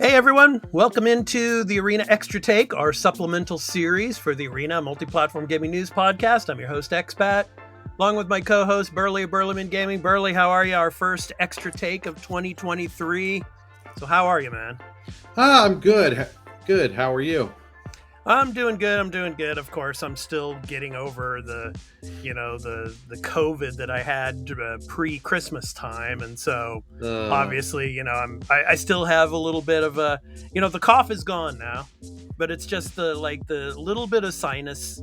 Hey everyone, welcome into the Arena Extra Take, our supplemental series for the Arena Multiplatform Gaming News Podcast. I'm your host, Expat, along with my co-host, Burly of Burlyman Gaming. Burly, how are you? Our first Extra Take of 2023. So how are you, man? I'm good. Good. How are you? I'm doing good. Of course, I'm still getting over the COVID that I had pre-Christmas time, and so obviously, I still have a little bit of a, the cough is gone now, but it's just the little bit of sinus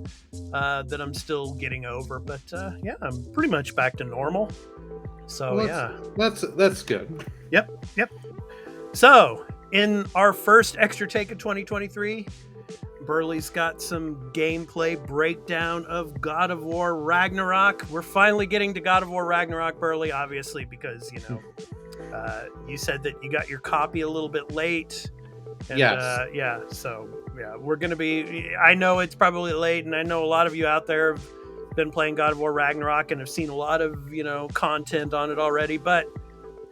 that I'm still getting over. But I'm pretty much back to normal. So that's good. Yep. So in our first Extra Take of 2023. Burly's got some gameplay breakdown of God of War Ragnarök. We're finally getting to God of War Ragnarök, Burly, obviously, because, you said that you got your copy a little bit late. And, yes. We're going to be... I know it's probably late, and I know a lot of you out there have been playing God of War Ragnarök and have seen a lot of, content on it already, but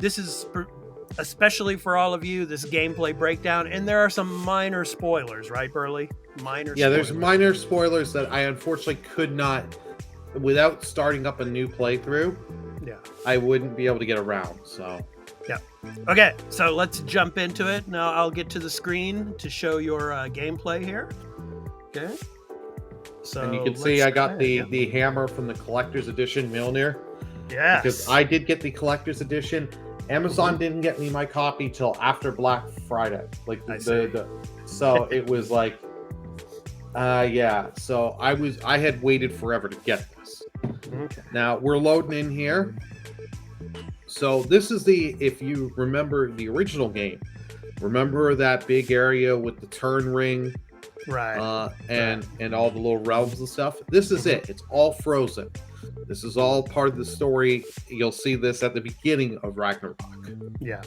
this is... especially for all of you, this gameplay breakdown, and there are some minor spoilers, right, Burly? There's minor spoilers that I unfortunately could not, without starting up a new playthrough. Yeah, I wouldn't be able to get around. So yeah, okay. So let's jump into it now. I'll get to the screen to show your gameplay here. Okay. So and you can see I got the hammer from the collector's edition Mjolnir. Yes, because I did get the collector's edition. Amazon didn't get me my copy till after Black Friday. So it was like, So I had waited forever to get this. Okay. Now we're loading in here. So this is if you remember the original game, remember that big area with the turn ring, right? And all the little realms and stuff. This is it. It's all frozen. This is all part of the story. You'll see this at the beginning of Ragnarök. Yeah.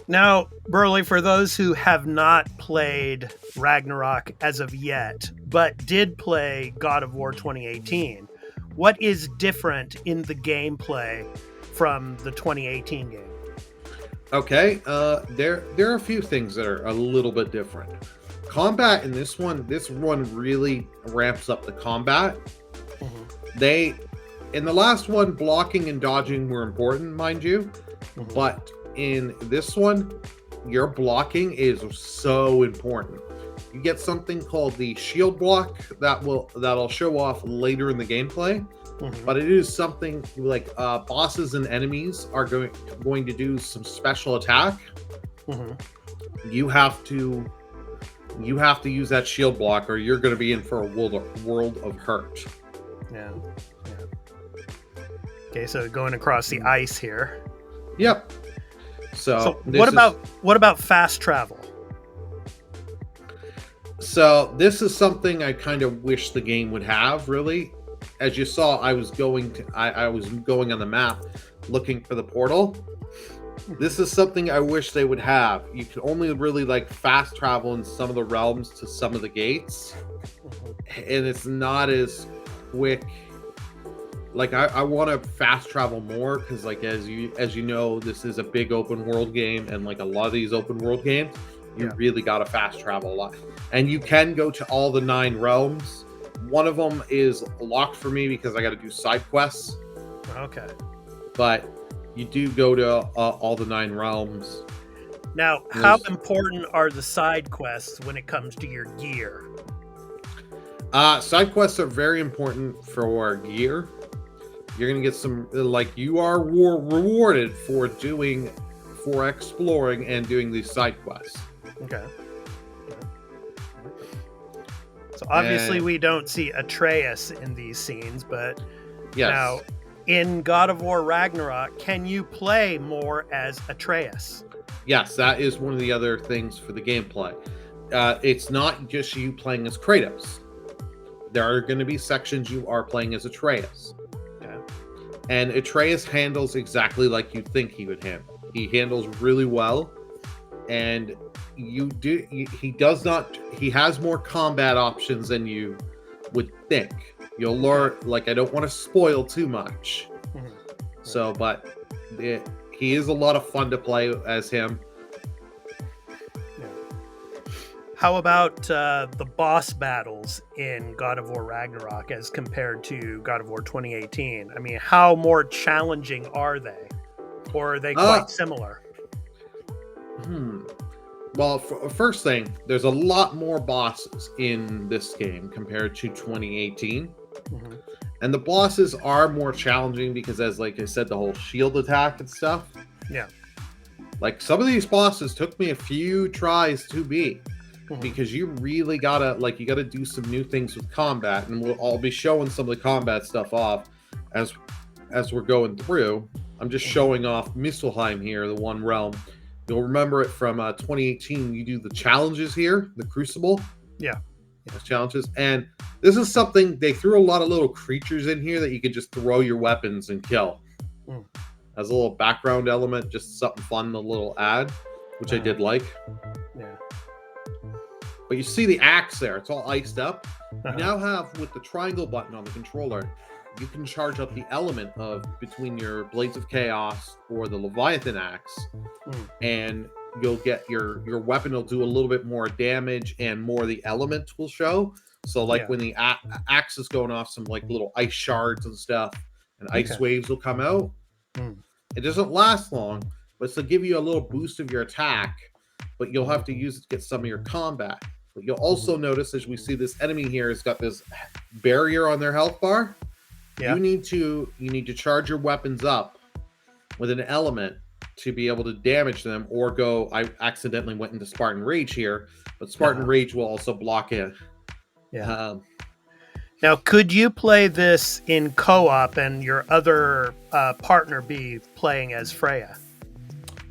Now, Burly, for those who have not played Ragnarök as of yet, but did play God of War 2018, what is different in the gameplay from the 2018 game? Okay, there are a few things that are a little bit different. Combat in this one really ramps up the combat. In the last one, blocking and dodging were important, mind you, but in this one, your blocking is so important. You get something called the shield block that'll show off later in the gameplay, but it is something like bosses and enemies are going to do some special attack. You have to use that shield block, or you're going to be in for a world of hurt. Yeah. Okay, so going across the ice here. Yep. So what about fast travel? So this is something I kind of wish the game would have, really. As you saw, I was going on the map looking for the portal. This is something I wish they would have. You can only really fast travel in some of the realms to some of the gates, and it's not as quick. I want to fast travel more because, as you know, this is a big open world game, and a lot of these open world games, you really got to fast travel a lot. And you can go to all the 9 realms. One of them is locked for me because I got to do side quests. Okay. But you do go to all the 9 realms. Now, how important are the side quests when it comes to your gear? Side quests are very important for gear. You're going to get some, you are rewarded for exploring and doing these side quests. Okay. So obviously we don't see Atreus in these scenes, but yes. Now in God of War Ragnarök, can you play more as Atreus? Yes, that is one of the other things for the gameplay. It's not just you playing as Kratos. There are going to be sections you are playing as Atreus. Okay. And Atreus handles exactly like you think he would handle. He handles really well, and he has more combat options than you would think. You'll learn, I don't want to spoil too much. So, but he is a lot of fun to play as him. How about the boss battles in God of War Ragnarok as compared to God of War 2018? I mean, how more challenging are they? Or are they quite similar? Well, first thing, there's a lot more bosses in this game compared to 2018. Mm-hmm. And the bosses are more challenging because, as like I said, the whole shield attack and stuff. Yeah. Like, some of these bosses took me a few tries to beat. Because you really gotta do some new things with combat, and I'll be showing some of the combat stuff off as we're going through. I'm just showing off Misselheim here, the one realm. You'll remember it from 2018. You do the challenges here, the Crucible. Yeah. Those challenges, and this is something they threw a lot of little creatures in here that you could just throw your weapons and kill. As a little background element, just something fun, a little ad, which I did like. Yeah. But you see the axe there, it's all iced up. You now have, with the triangle button on the controller, you can charge up the element of between your Blades of Chaos or the Leviathan axe, and you'll get your weapon will do a little bit more damage, and more of the element will show. So when the axe is going off, some like little ice shards and stuff, and ice waves will come out. It doesn't last long, but it'll give you a little boost of your attack, but you'll have to use it to get some of your combat. But you'll also notice, as we see, this enemy here has got this barrier on their health bar. You need to charge your weapons up with an element to be able to damage them, or go. I accidentally went into Spartan Rage here, but Spartan Rage will also block it. Now, could you play this in co-op and your other partner be playing as Freya?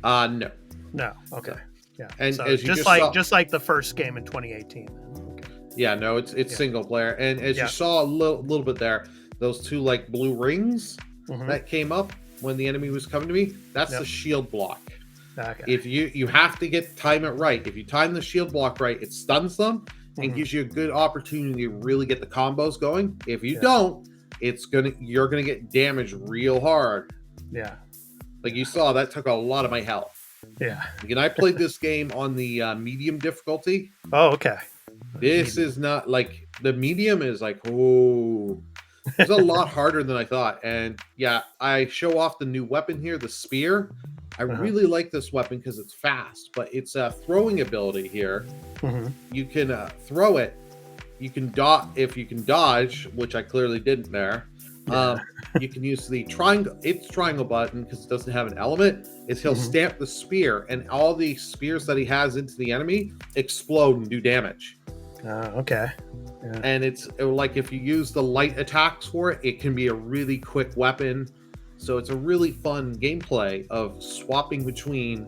No. No. Okay. Yeah. And so as you just like the first game in 2018. Okay. Yeah. No, it's single player, and as you saw a little bit there, those two like blue rings that came up when the enemy was coming to me, that's the shield block. Okay. If you have to time it right. If you time the shield block right, it stuns them and gives you a good opportunity to really get the combos going. If you don't, you're gonna get damaged real hard. Yeah. Like you saw, that took a lot of my health. Yeah. And I played this game on the medium difficulty. Oh, okay. This is not like the medium is like, it's a lot harder than I thought. And yeah, I show off the new weapon here, the spear. I really like this weapon because it's fast, but it's a throwing ability here. You can throw it. You can if you can dodge, which I clearly didn't there. You can use the triangle button, because it doesn't have an element. He'll stamp the spear, and all the spears that he has into the enemy explode and do damage. Okay. Yeah. And it's like, if you use the light attacks for it, it can be a really quick weapon. So it's a really fun gameplay of swapping between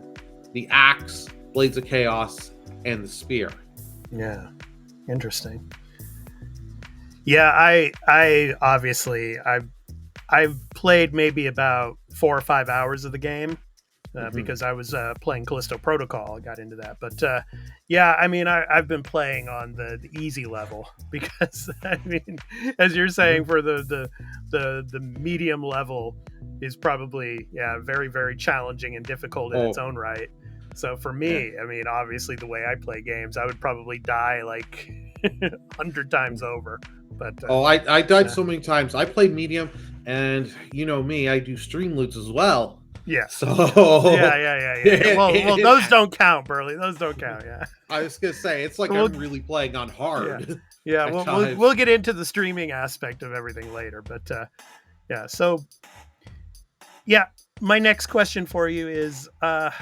the axe, Blades of Chaos, and the spear. Yeah. Interesting. Yeah, I obviously I've played maybe about 4 or 5 hours of the game because I was playing Callisto Protocol. I got into that, but yeah, I mean, I've been playing on the easy level because I mean, as you're saying, for the medium level is probably very, very challenging and difficult in its own right. So for me, I mean, obviously the way I play games, I would probably die like 100 times over. But I died so many times. I played medium, and you know me, I do stream loots as well. Yeah. So yeah. Well, those don't count, Burly. Those don't count. Yeah. I was gonna say, it's like I'm really playing on hard. Yeah. We'll get into the streaming aspect of everything later, but yeah. So yeah, my next question for you is, I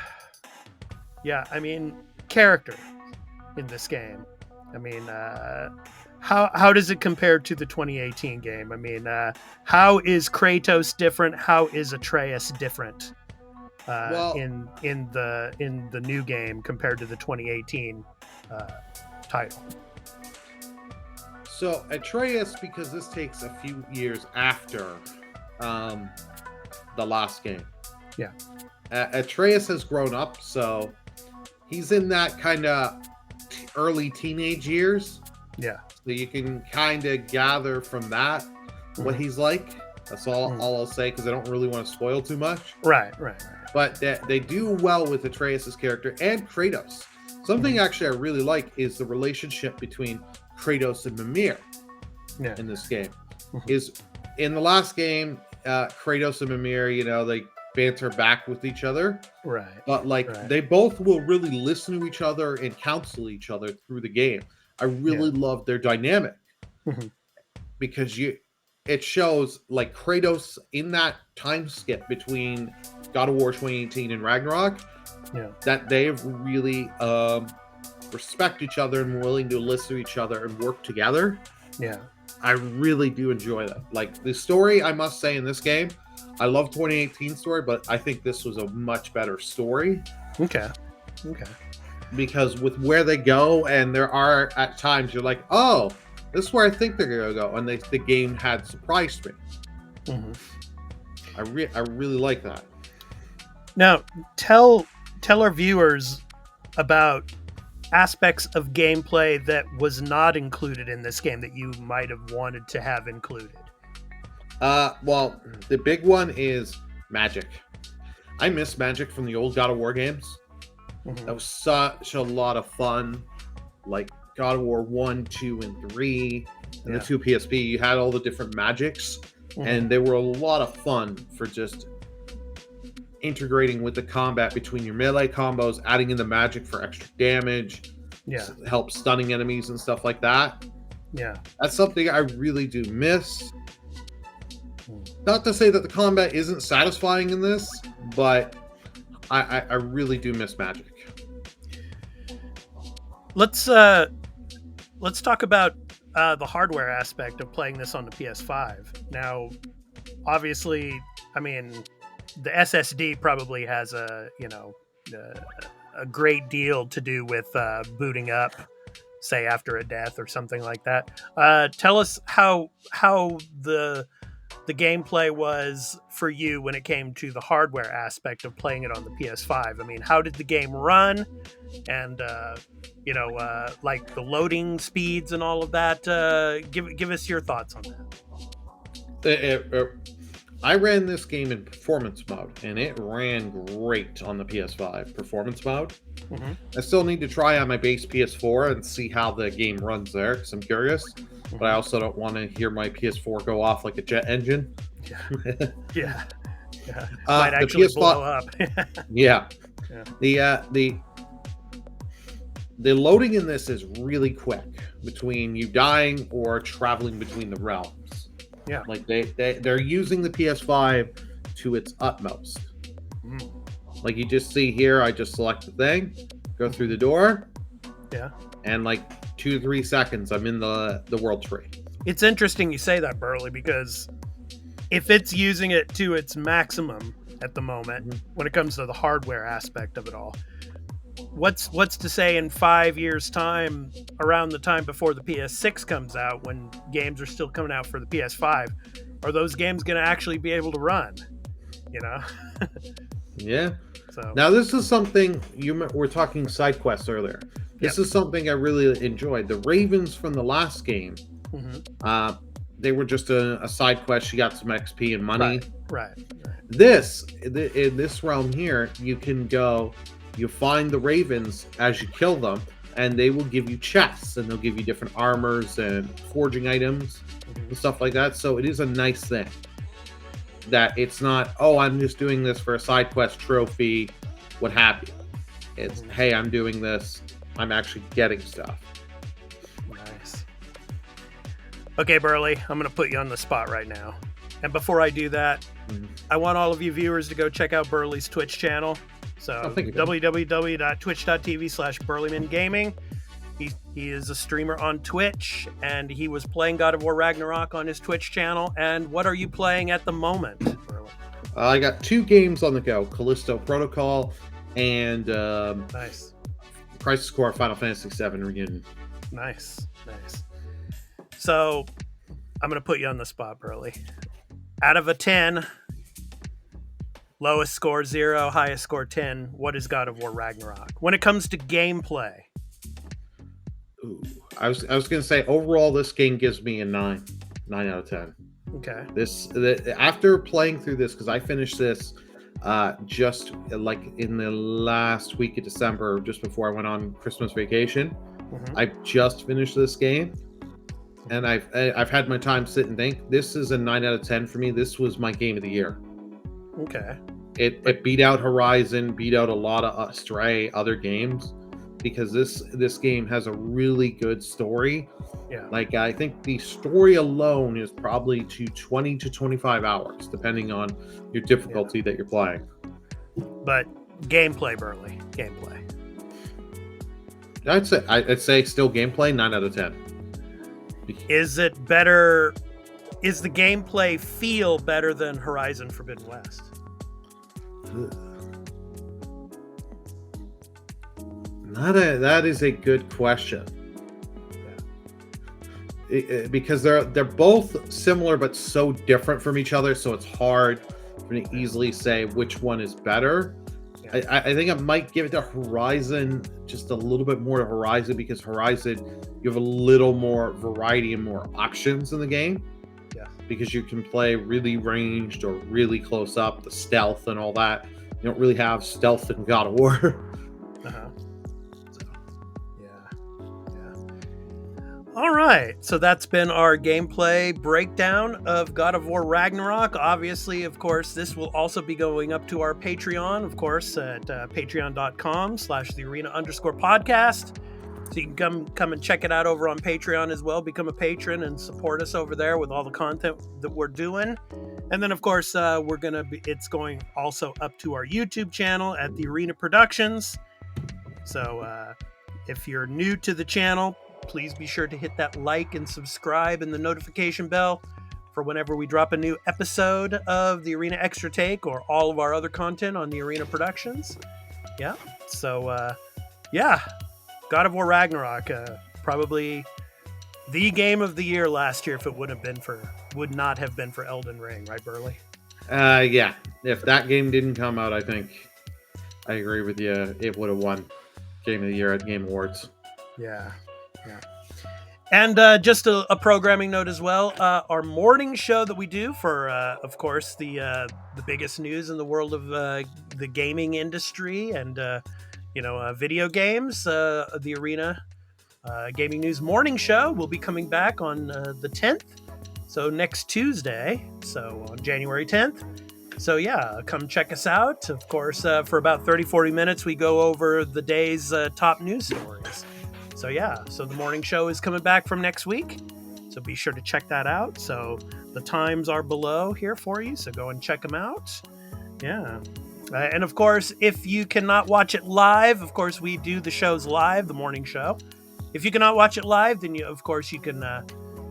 mean, character in this game. I mean, how does it compare to the 2018 game? I mean, how is Kratos different? How is Atreus different in the new game compared to the 2018 title? So Atreus, because this takes a few years after the last game. Yeah. Atreus has grown up, so he's in that kind of early teenage years. Yeah. So you can kind of gather from that what he's like. That's all I'll say, because I don't really want to spoil too much. Right. But they do well with Atreus' character and Kratos. Something actually I really like is the relationship between Kratos and Mimir in this game. Is in the last game, Kratos and Mimir, they banter back with each other. Right. But they both will really listen to each other and counsel each other through the game. I really love their dynamic because it shows like Kratos in that time skip between God of War 2018 and Ragnarok that they've really respect each other and willing to listen to each other and work together. Yeah. I really do enjoy that. Like the story, I must say, in this game, I love 2018 story, but I think this was a much better story. Okay. Because with where they go, and there are at times you're like, oh, this is where I think they're gonna go, and the game had surprised me. I really like that. Now, tell our viewers about aspects of gameplay that was not included in this game that you might have wanted to have included. Well, the big one is magic. I miss magic from the old God of War games. That was such a lot of fun. Like God of War 1, 2, and 3, and the 2 PSP, you had all the different magics, and they were a lot of fun for just integrating with the combat between your melee combos, adding in the magic for extra damage, help stunning enemies and stuff like that. That's something I really do miss. Not to say that the combat isn't satisfying in this, but I really do miss magic. Let's talk about the hardware aspect of playing this on the PS5. Now, obviously, I mean, the SSD probably has a great deal to do with booting up, say after a death or something like that. Tell us how the gameplay was for you when it came to the hardware aspect of playing it on the PS5. I mean, how did the game run, and like the loading speeds and all of that? Give us your thoughts on that. I ran this game in performance mode, and it ran great on the PS5 performance mode. I still need to try on my base PS4 and see how the game runs there, because I'm curious. But I also don't want to hear my PS4 go off like a jet engine. Yeah. Might actually blow up. The loading in this is really quick between you dying or traveling between the realms. Like they're using the PS5 to its utmost. Like you just see here, I just select the thing, go through the door, and like 2 to 3 seconds, I'm in the world tree. It's interesting you say that, Burly, because if it's using it to its maximum at the moment, when it comes to the hardware aspect of it all, what's to say in 5 years' time, around the time before the PS6 comes out, when games are still coming out for the PS5, are those games going to actually be able to run? So now this is something we're talking side quests earlier. This is something I really enjoyed. The ravens from the last game, they were just a side quest. You got some XP and money. Right. In this realm here, you can go, you find the ravens as you kill them, and they will give you chests, and they'll give you different armors and forging items and stuff like that. So it is a nice thing that it's not, oh, I'm just doing this for a side quest trophy, what have you. It's, hey, I'm doing this, I'm actually getting stuff. Nice. Okay, Burly, I'm going to put you on the spot right now. And before I do that, I want all of you viewers to go check out Burly's Twitch channel. So www.twitch.tv/BurlymanGaming. He is a streamer on Twitch, and he was playing God of War Ragnarök on his Twitch channel. And what are you playing at the moment, Burly? I got 2 games on the go: Callisto Protocol and nice Crisis Core Final Fantasy VII Reunion. Nice. So I'm going to put you on the spot, Burly. Out of a 10, lowest score 0, highest score 10, what is God of War Ragnarök when it comes to gameplay? Ooh, I was going to say overall this game gives me a 9 out of 10. Okay. After playing through this, because I finished this just like in the last week of December, just before I went on Christmas vacation. I've just finished this game, and I've had my time sit and think. This is a 9 out of 10 for me. This was my game of the year. Okay. It beat out Horizon, beat out a lot of Stray, other games, because this game has a really good story. Yeah. Like, I think the story alone is probably to 20 to 25 hours, depending on your difficulty that you're playing. But gameplay, Burly. Gameplay. I'd say still gameplay, 9 out of 10. Is it better? Is the gameplay feel better than Horizon Forbidden West? That is a good question. Because they're both similar but so different from each other, so it's hard to easily say which one is better. I think I might give it to Horizon, just a little bit more to Horizon, because Horizon, you have a little more variety and more options in the game. Yeah. Because you can play really ranged or really close up, the stealth and all that. You don't really have stealth in God of War. All right, so that's been our gameplay breakdown of God of War Ragnarok. Obviously, of course, this will also be going up to our Patreon, of course, at patreon.com/thearena_podcast. So you can come and check it out over on Patreon as well. Become a patron and support us over there with all the content that we're doing. And then, of course, it's going also up to our YouTube channel at The Arena Productions. So if you're new to the channel, please be sure to hit that like and subscribe and the notification bell for whenever we drop a new episode of the Arena Extra Take or all of our other content on the Arena Productions. Yeah. So, God of War Ragnarok, probably the game of the year last year if it would not have been for Elden Ring, right, Burly? Yeah. If that game didn't come out, I think I agree with you. It would have won Game of the Year at Game Awards. Yeah. Yeah. And just a programming note as well, our morning show that we do for, of course, the biggest news in the world of the gaming industry and, video games, the Arena Gaming News Morning Show will be coming back on the 10th, so next Tuesday, so on January 10th. So yeah, come check us out. Of course, for about 30-40 minutes, we go over the day's top news stories. So yeah, so the morning show is coming back from next week. So be sure to check that out. So the times are below here for you. So go and check them out. Yeah. And of course, if you cannot watch it live, of course, we do the shows live, the morning show. If you cannot watch it live, then you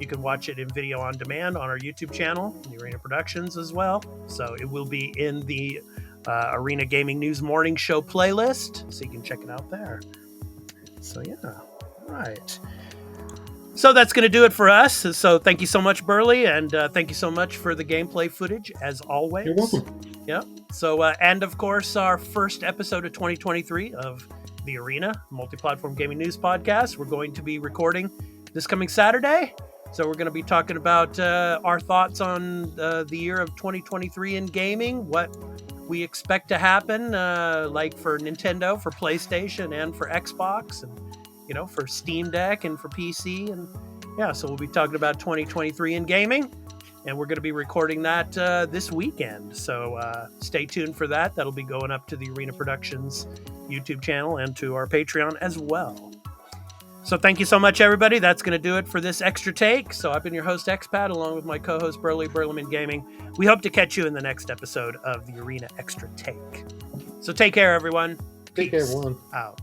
can watch it in video on demand on our YouTube channel, the Arena Productions as well. So it will be in the Arena Gaming News Morning Show playlist. So you can check it out there. So yeah. Right. So that's going to do it for us. So thank you so much, Burly, and thank you so much for the gameplay footage, as always. You're welcome. Yeah. So, and of course, our first episode of 2023 of the Arena Multiplatform Gaming News Podcast. We're going to be recording this coming Saturday. So we're going to be talking about our thoughts on the year of 2023 in gaming, what we expect to happen, like for Nintendo, for PlayStation, and for Xbox, and for Steam Deck and for PC. And yeah, so we'll be talking about 2023 in gaming, and we're going to be recording that this weekend. So stay tuned for that. That'll be going up to the Arena Productions YouTube channel and to our Patreon as well. So thank you so much, everybody. That's going to do it for this Extra Take. So I've been your host, Expat, along with my co-host, Burly, Burleman Gaming. We hope to catch you in the next episode of the Arena Extra Take. So take care, everyone. Take care, everyone. Out.